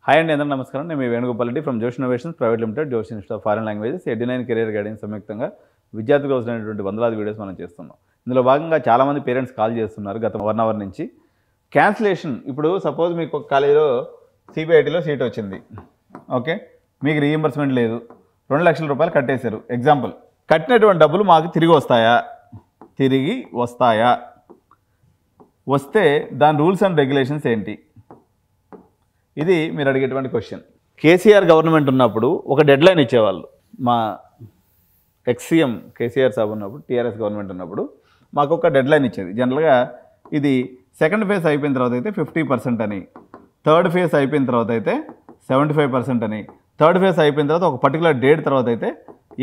Hi అండి, అందరూ నమస్కారం. నేను మీ Venugopal Reddy from Josh innovations private limited, Josh institute of foreign languages, Edunine career guidance సంయుక్తంగా విద్యార్థులకు అవసరమైనటువంటి వందలాది వీడియోస్ మనం చేస్తున్నాం. ఇందులో భాగంగా చాలామంది పేరెంట్స్ కాల్ చేస్తున్నారు గత 1 అవర్ నుంచి. క్యాన్సిలేషన్, ఇప్పుడు సపోజ్ మీకు ఒక కాలేజీలో సిబిఐటీలో సీట్ వచ్చింది, ఓకే, మీకు రీఎంబర్స్మెంట్ లేదు, 2 లక్షల రూపాయలు కట్టేశారు. ఎగ్జాంపుల్, కట్టినటువంటి డబ్బులు మాకు తిరిగి వస్తాయా? వస్తే దాని రూల్స్ అండ్ రెగ్యులేషన్స్ ఏంటి? ఇది మీరు అడిగేటువంటి క్వశ్చన్. కేసీఆర్ గవర్నమెంట్ ఉన్నప్పుడు ఒక డెడ్ లైన్ ఇచ్చేవాళ్ళు. మా ఎక్స్సీఎం కేసీఆర్ సాబ్ ఉన్నప్పుడు, టీఆర్ఎస్ గవర్నమెంట్ ఉన్నప్పుడు మాకు ఒక డెడ్ లైన్ ఇచ్చేది. జనరల్గా ఇది సెకండ్ ఫేజ్ అయిపోయిన తర్వాత అయితే 50% అని, థర్డ్ ఫేజ్ అయిపోయిన తర్వాత అయితే 75% అని, థర్డ్ ఫేజ్ అయిపోయిన తర్వాత ఒక పర్టికులర్ డేట్ తర్వాత అయితే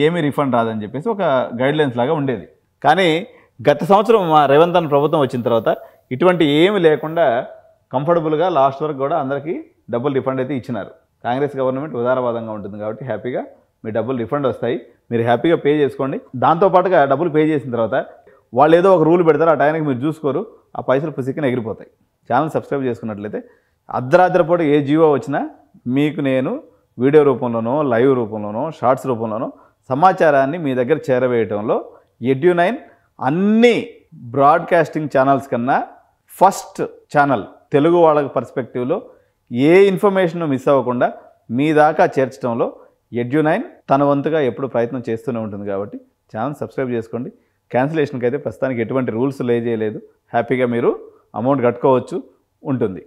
ఏమీ రిఫండ్ రాదని చెప్పేసి ఒక గైడ్లైన్స్ లాగా ఉండేది. కానీ గత సంవత్సరం మా రేవంత్ అన్న ప్రభుత్వం వచ్చిన తర్వాత ఇటువంటి ఏమి లేకుండా కంఫర్టబుల్గా లాస్ట్ వరకు కూడా అందరికీ డబ్బులు రిఫండ్ అయితే ఇచ్చినారు. కాంగ్రెస్ గవర్నమెంట్ ఉదారవాదంగా ఉంటుంది కాబట్టి హ్యాపీగా మీ డబ్బులు రిఫండ్ వస్తాయి, మీరు హ్యాపీగా పే చేసుకోండి. దాంతోపాటుగా డబ్బులు పే చేసిన తర్వాత వాళ్ళు ఏదో ఒక రూల్ పెడతారు, ఆ టైంకి మీరు చూసుకోరు, ఆ పైసలు పుసిక్కిన ఎగిరిపోతాయి. ఛానల్ సబ్స్క్రైబ్ చేసుకున్నట్లయితే అర్ధరాత్రిపూట ఏ జీవో వచ్చినా మీకు నేను వీడియో రూపంలోనో, లైవ్ రూపంలోనో, షార్ట్స్ రూపంలోనో సమాచారాన్ని మీ దగ్గర చేరవేయటంలో ఎడ్యునైన్ అన్ని బ్రాడ్కాస్టింగ్ ఛానల్స్ కన్నా ఫస్ట్ ఛానల్. తెలుగు వాళ్ళ పర్స్పెక్టివ్లో ఏ ఇన్ఫర్మేషన్ మిస్ అవ్వకుండా మీ దాకా చేర్చడంలో ఎడ్యునైన్ తన వంతుగా ఎప్పుడు ప్రయత్నం చేస్తూనే ఉంటుంది కాబట్టి ఛానల్ సబ్స్క్రైబ్ చేసుకోండి. క్యాన్సిలేషన్కి అయితే ప్రస్తుతానికి ఎటువంటి రూల్స్ చేయలేదు, హ్యాపీగా మీరు అమౌంట్ కట్టుకోవచ్చు ఉంటుంది.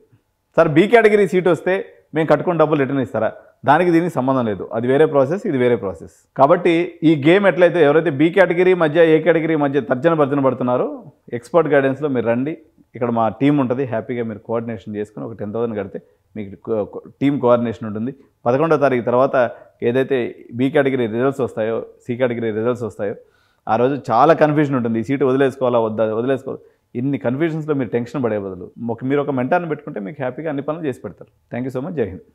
సార్, బి కేటగిరీ సీట్ వస్తే మేము కట్టుకున్న డబ్బులు రిటర్న్ ఇస్తారా? దానికి దీనికి సంబంధం లేదు, అది వేరే ప్రాసెస్, ఇది వేరే ప్రాసెస్. కాబట్టి ఈ గేమ్ ఎట్లయితే ఎవరైతే బి కేటగిరీ మధ్య, ఏ కేటగిరీ మధ్య తర్జన పడుతున్నారో ఎక్స్పర్ట్ గైడెన్స్లో మీరు రండి. ఇక్కడ మా టీం ఉంటుంది, హ్యాపీగా మీరు కోఆర్డినేషన్ చేసుకుని ఒక 10,000 కడితే మీకు టీం కోఆర్డినేషన్ ఉంటుంది. 11వ తారీఖు తర్వాత ఏదైతే బి కేటగిరీ రిజల్ట్స్ వస్తాయో, సి కేటగిరీ రిజల్ట్స్ వస్తాయో, ఆ రోజు చాలా కన్ఫ్యూజన్ ఉంటుంది. ఈ సీటు వదిలేసుకోవాలా వద్దా, వదిలేసుకోవాలి. ఇన్ని కన్ఫ్యూజన్స్లో మీరు టెన్షన్ పడే బదులు మీరు ఒక మెంటార్ని పెట్టుకుంటే మీకు హ్యాపీగా అన్ని పనులు చేసి పెడతారు. Thank you so much. జై హింద్.